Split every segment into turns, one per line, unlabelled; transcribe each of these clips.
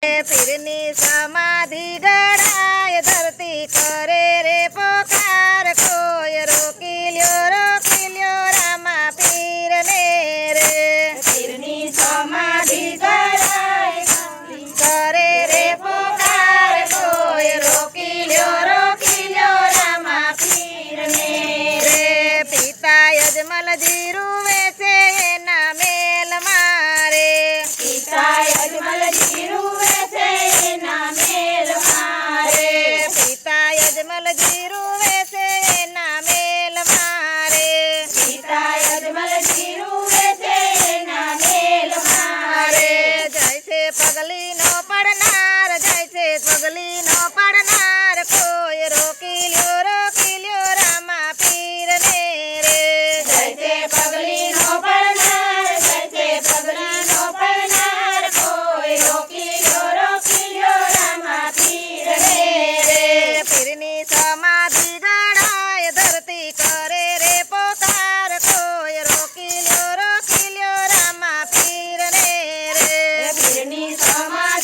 પીરની સમાધિ ગળાય ધરતી કરે રે પોકાર કોઈ રોકી લ્યો રામા પીરને રે
પીરની સમાધિ ગળાય
કરે રે પોકાર કોઈ રોકી લ્યો
રામા પીરને
રે પિતા યજમલજી રૂવે છે એના મેલ મારે
પિતા યજમલજી રૂવે છે એના મેલ મારે
પિતા યજમલજી રૂવે છે એના મેલ મારે
પિતા યજમલજી રૂવે છે એના મેલ મારે
જાય છે પગલીનો પડનાર જાય છે પગલીનો પડનાર કોઈ રોકી લ્યો રામા પીરને રે
જય છે પગલીનો પડનાર જય છે પગલીનો પડનાર કોઈ રોકી લ્યો રામા પીરને રે
પીરની સમાધિ ગળાય ધરતી કરે રે પોકાર કોઈ રોકી લ્યો રામા પીરને રે
પીરની સમાધિ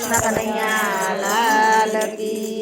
કૃષ્ણ કનૈયા લાલ કી